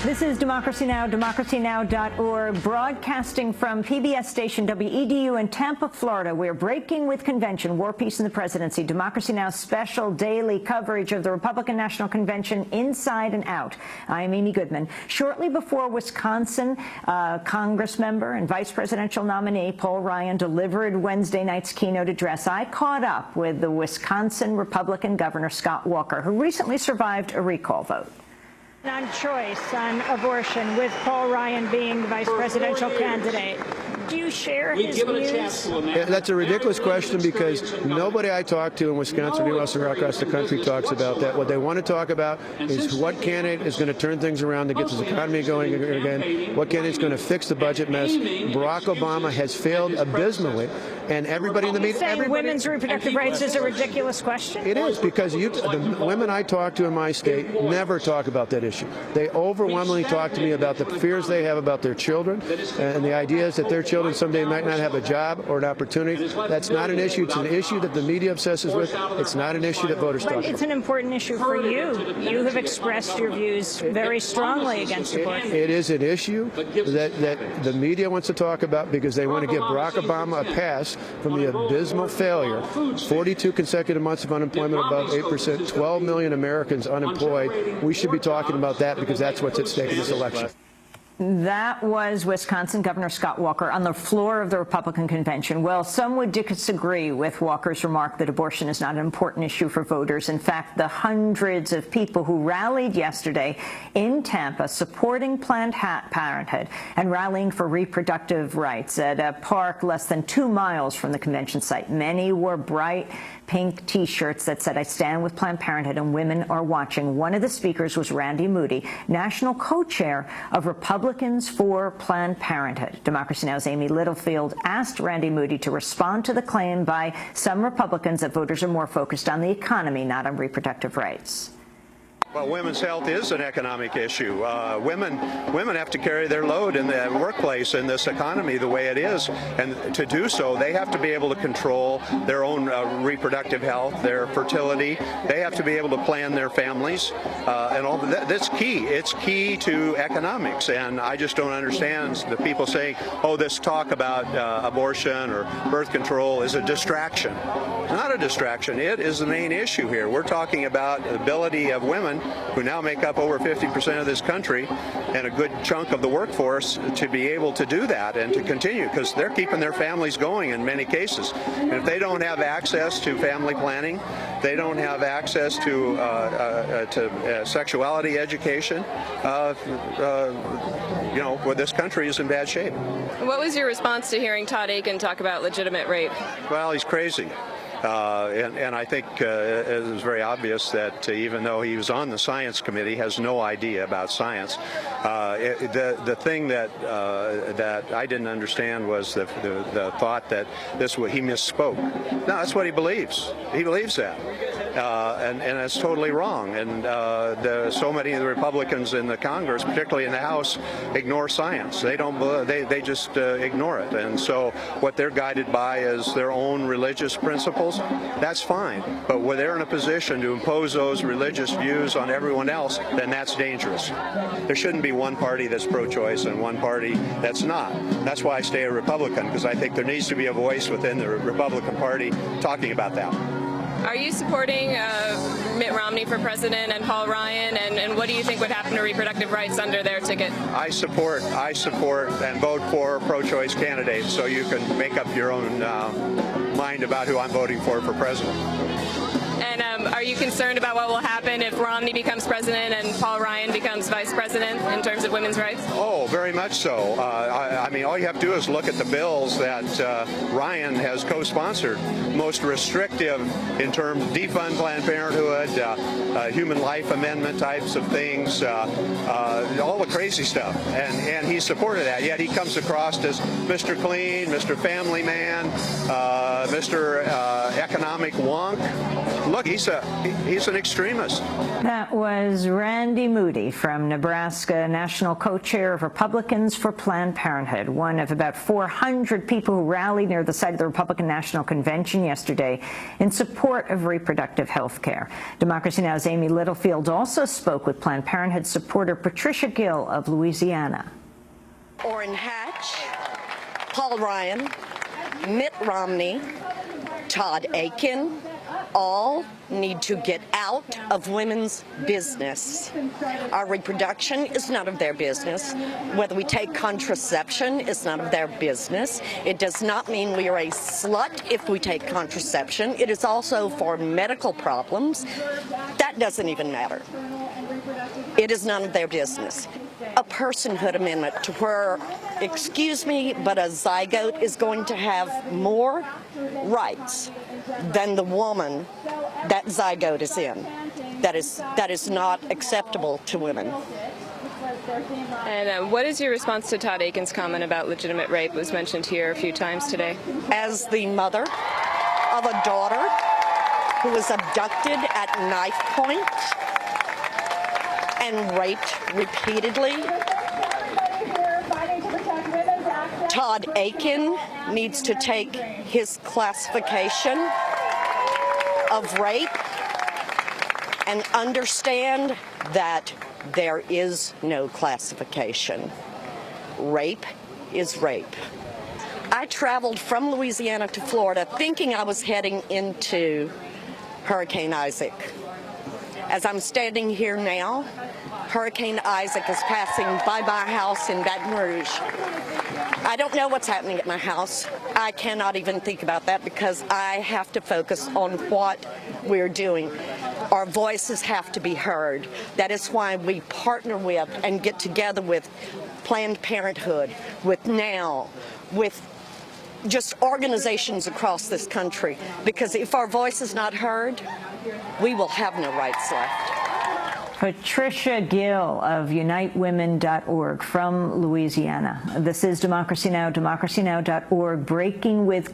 This is Democracy Now!, democracynow.org, broadcasting from PBS station WEDU in Tampa, Florida. We're breaking with convention, war, peace, and the presidency. Democracy Now!'s special daily coverage of the Republican National Convention inside and out. I'm Amy Goodman. Shortly before Wisconsin, Congress member and vice presidential nominee Paul Ryan delivered Wednesday night's keynote address, I caught up with the Wisconsin Republican Governor Scott Walker, who recently survived a recall vote. On choice on abortion, with Paul Ryan being the vice presidential candidate. Do you share his views? That's a ridiculous question because nobody I talk to in Wisconsin or anywhere else across the country talks about that. What they want to talk about is what candidate is going to turn things around to get this economy going again, what candidate is going to fix the budget mess. Barack Obama has failed abysmally, and everybody in the media... Saying women's reproductive rights is a ridiculous question? It is, because the women I talk to in my state never talk about that issue. They overwhelmingly talk to me about the fears they have about their children and the ideas that their children someday might not have a job or an opportunity. That's not an issue. It's an issue that the media obsesses with. It's not an issue that voters talk about. It's an important issue for you. You have expressed your views very strongly against abortion. It is an issue that the media wants to talk about because they want to give Barack Obama a pass from the abysmal failure. 42 consecutive months of unemployment above 8%, 12 million Americans unemployed. We should be talking about that because that's what's at stake in this election. That was Wisconsin Governor Scott Walker on the floor of the Republican convention. Well, some would disagree with Walker's remark that abortion is not an important issue for voters. In fact, the hundreds of people who rallied yesterday in Tampa supporting Planned Parenthood and rallying for reproductive rights at a park less than 2 miles from the convention site. Many wore bright pink T-shirts that said, "I stand with Planned Parenthood and women are watching." One of the speakers was Randy Moody, national co-chair of Republicans for Planned Parenthood. Democracy Now!'s Amy Littlefield asked Randy Moody to respond to the claim by some Republicans that voters are more focused on the economy, not on reproductive rights. Well, women's health is an economic issue. Women have to carry their load in the workplace in this economy the way it is, and to do so, they have to be able to control their own reproductive health, their fertility. They have to be able to plan their families, and all that. That's key. It's key to economics, and I just don't understand the people saying, "Oh, this talk about abortion or birth control is a distraction." It's not a distraction. It is the main issue here. We're talking about the ability of women, who now make up over 50% of this country and a good chunk of the workforce, to be able to do that and to continue, because they're keeping their families going in many cases. And if they don't have access to family planning, they don't have access to sexuality education, you know, well, this country is in bad shape. What was your response to hearing Todd Akin talk about legitimate rape? Well, he's crazy. And I think it was very obvious that even though he was on the science committee, has no idea about science. The thing that I didn't understand was the thought that he misspoke. No, that's what he believes. He believes that. And it's totally wrong. And so many of the Republicans in the Congress, particularly in the House, ignore science. They don't. They just ignore it. And so what they're guided by is their own religious principles. That's fine. But when they're in a position to impose those religious views on everyone else, then that's dangerous. There shouldn't be one party that's pro-choice and one party that's not. That's why I stay a Republican, because I think there needs to be a voice within the Republican Party talking about that. Are you supporting Mitt Romney for president and Paul Ryan, and what do you think would happen to reproductive rights under their ticket? I support and vote for pro-choice candidates, so you can make up your own mind about who I'm voting for president. And are you concerned about what will happen if Romney becomes president and Paul Ryan becomes vice president in terms of women's rights? Oh, very much so. I mean, all you have to do is look at the bills that Ryan has co-sponsored. Most restrictive in terms of defund Planned Parenthood, human life amendment types of things, all the crazy stuff. And he supported that. Yet he comes across as Mr. Clean, Mr. Family Man, Mr. Economic Wonk. Look He's an extremist. That was Randy Moody from Nebraska, national co-chair of Republicans for Planned Parenthood, one of about 400 people who rallied near the site of the Republican National Convention yesterday in support of reproductive health care. Democracy Now!'s Amy Littlefield also spoke with Planned Parenthood supporter Patricia Gil of Louisiana. Orrin Hatch, Paul Ryan, Mitt Romney, Todd Akin, all need to get out of women's business. Our reproduction is none of their business. Whether we take contraception is none of their business. It does not mean we are a slut if we take contraception. It is also for medical problems. That doesn't even matter. It is none of their business. A personhood amendment to where, excuse me, but a zygote is going to have more rights than the woman that zygote is in. That is not acceptable to women. And what is your response to Todd Akin's comment about legitimate rape? Was mentioned here a few times today. As the mother of a daughter who was abducted at knife point and raped repeatedly, Todd Akin needs to take his classification of rape and understand that there is no classification. Rape is rape. I traveled from Louisiana to Florida thinking I was heading into Hurricane Isaac. As I'm standing here now, Hurricane Isaac is passing by my house in Baton Rouge. I don't know what's happening at my house. I cannot even think about that because I have to focus on what we're doing. Our voices have to be heard. That is why we partner with and get together with Planned Parenthood, with NOW, with just organizations across this country. Because if our voice is not heard, we will have no rights left. Patricia Gil of UniteWomen.org from Louisiana. This is Democracy Now!, democracynow.org, breaking with